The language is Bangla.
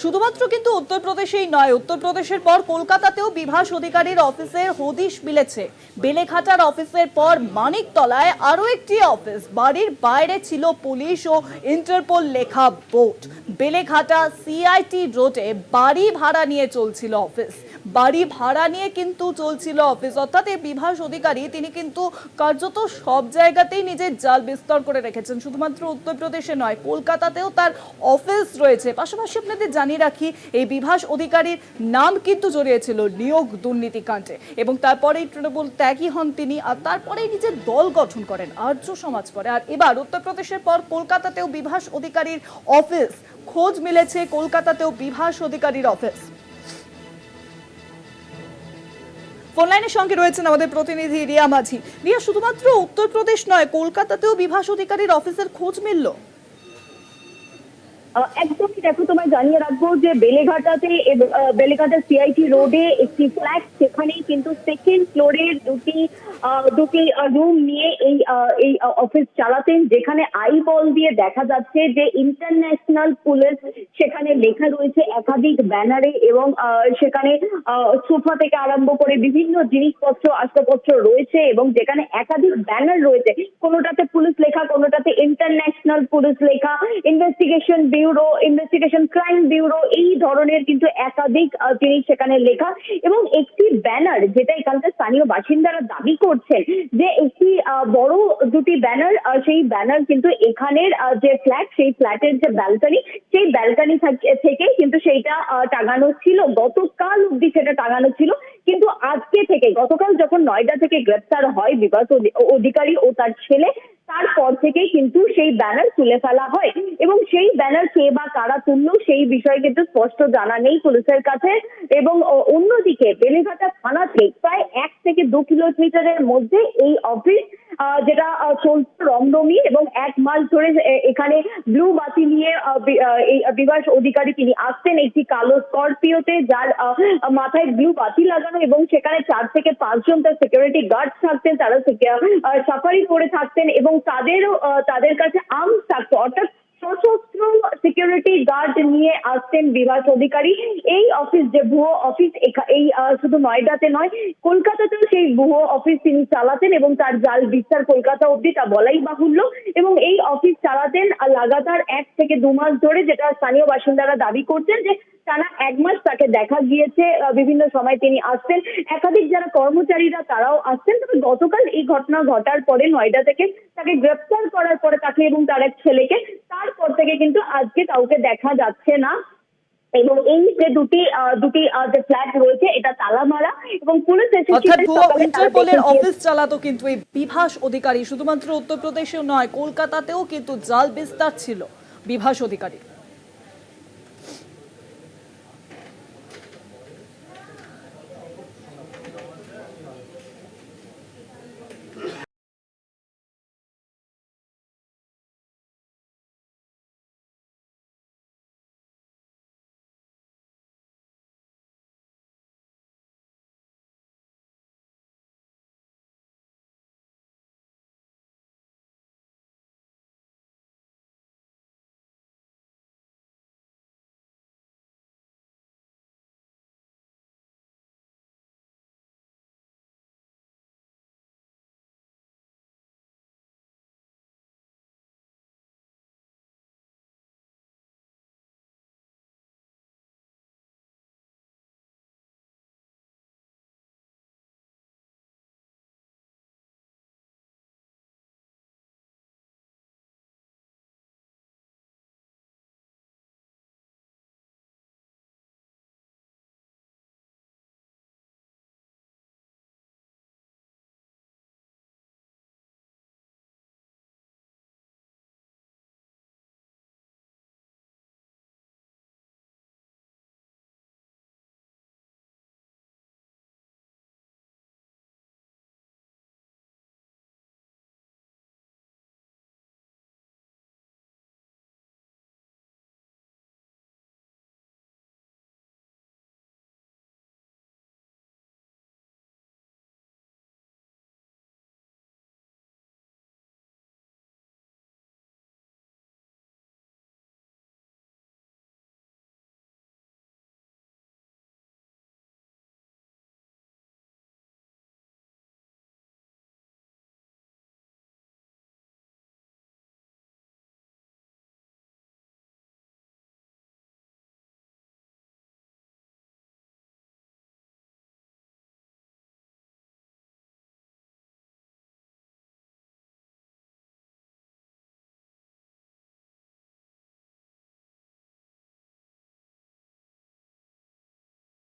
শুধুমাত্র কিন্তু উত্তরপ্রদেশেই নয়, উত্তরপ্রদেশের পর কলকাতাতেও বিভাস অধিকারীর অফিসের হদিশ মিলেছে। বেলেঘাটার অফিসের পর মানিকতলায় আরো একটি অফিস, বাড়ির বাইরে ছিল পুলিশ ও ইন্টারপোল লেখা বোর্ড। বেলেঘাটা সিআইটি রোডে বাড়ি ভাড়া নিয়ে চলছিল অফিস, বাড়ি ভাড়া নিয়ে কিন্তু চলছিল অফিস। অর্থাৎ এই বিভাস অধিকারী তিনি কিন্তু কার্যত সব জায়গাতেই নিজের জাল বিস্তার করে রেখেছেন। শুধুমাত্র উত্তরপ্রদেশে নয়, কলকাতাতেও তার অফিস রয়েছে। পাশাপাশি আপনাদের জানিয়ে রাখি, এই বিভাস অধিকারীর নাম কিন্তু জড়িয়েছিল নিয়োগ দুর্নীতি কাণ্ডে, এবং তারপরেই তৃণমূল ত্যাগী হন তিনি, আর তারপরেই নিজের দল গঠন করেন আর্য সমাজ করে। আর এবার উত্তরপ্রদেশের পর কলকাতাতেও বিভাস অধিকারীর অফিস, খোঁজ মিলেছে কলকাতাতেও বিভাস অধিকারীর অফিস। ফোন লাইনের সঙ্গে রয়েছেন আমাদের প্রতিনিধি রিয়া মাঝি। রিয়া, শুধুমাত্র উত্তরপ্রদেশ নয়, কলকাতাতেও বিভাস অধিকারীর অফিসের খোঁজ মিলল। একদমই, দেখো তোমায় জানিয়ে রাখবো যে বেলেঘাটা সিআইটি রোডে একটি ফ্ল্যাট, সেখানেই কিন্তু সেকেন্ড ফ্লোরে দুটি রুম নিয়ে এই অফিস চালাতেন, যেখানে আই বল দিয়ে দেখা যাচ্ছে যে ইন্টারন্যাশনাল পুলিশ সেখানে লেখা রয়েছে একাধিক ব্যানারে, এবং সেখানে সোফা থেকে আরম্ভ করে বিভিন্ন জিনিসপত্র আসবাবপত্র রয়েছে, এবং যেখানে একাধিক ব্যানার রয়েছে, কোনোটাতে পুলিশ লেখা, কোনোটাতে ইন্টারন্যাশনাল পুলিশ লেখা, investigation bureau, investigation crime bureau, এই ধরনের কিন্তু একাধিক জিনিস সেখানে লেখা। এবং একটি ব্যানার, যেটা এখানকার স্থানীয় বাসিন্দারা দাবি করছেন যে একটি বড় দুটি ব্যানার, সেই ব্যানার কিন্তু এখানের যে ফ্ল্যাট, সেই ফ্ল্যাটের যে ব্যালকনি, সেই ব্যালকনি থেকে কিন্তু সেইটা টাঙানো ছিল। গতকাল অব্দি সেটা টাঙানো ছিল, কিন্তু আজকে থেকে, গতকাল যখন নয়ডা থেকে গ্রেপ্তার হয় বিভাস অধিকারী ও তার ছেলে, তারপর থেকেই কিন্তু সেই ব্যানার তুলে ফেলা হয়, এবং সেই ব্যানার কে বা কারা তুললো সেই বিষয়ে কিন্তু স্পষ্ট জানা নেই পুলিশের কাছে। এবং অন্যদিকে বেলেঘাটা থানাতে প্রায় 1 থেকে 2 কিলোমিটারের মধ্যে এই অফিস, যেটা চলছে রমরমি, এবং 1 মাস ধরে এখানে ব্লু বাতি নিয়ে এই বিভাস অধিকারী তিনি আসতেন একটি কালো স্করপিওতে, যার মাথায় ব্লু বাতি লাগানো, এবং সেখানে 4 থেকে 5 জন তার সিকিউরিটি গার্ড থাকতেন, তারা সাফারি করে থাকতেন, এবং তাদের কাছে আর্মস থাকতো, অর্থাৎ সশস্ত্র সিকিউরিটি গার্ড নিয়ে আসতেন বিভাস অধিকারী। এই অফিস, যে ভুয়ো অফিস, এই শুধু নয়ডাতে নয়, কলকাতাতেও সেই ভুয়ো অফিস তিনি চালাতেন, এবং তার জাল বিস্তার কলকাতা অব্দি, তা বলাই বাহুল্য। এবং এই অফিস চালাতেন লাগাতার 1 থেকে 2 মাস ধরে, যেটা স্থানীয় বাসিন্দারা দাবি করছেন যে টানা 1 মাস তাকে দেখা গিয়েছে, বিভিন্ন সময় তিনি আসতেন, একাধিক যারা কর্মচারীরা তারাও আসতেন। তবে গতকাল এই ঘটনা ঘটার পরে নয়ডা থেকে তাকে গ্রেপ্তার করার পরে, তাকে এবং তার এক ছেলেকে, তারপর থেকে কিন্তু আজকে কাউকে দেখা যাচ্ছে না। এবং এই যে দুটি যে ফ্ল্যাট রয়েছে, এটা তালা মারা, এবং পুলিশ অর্থাৎ ইন্টারপোলের অফিস চালাতো কিন্তু এই বিভাস অধিকারী। শুধুমাত্র উত্তরপ্রদেশেও নয়, কলকাতাতেও কিন্তু জাল বিস্তার ছিল বিভাস অধিকারী।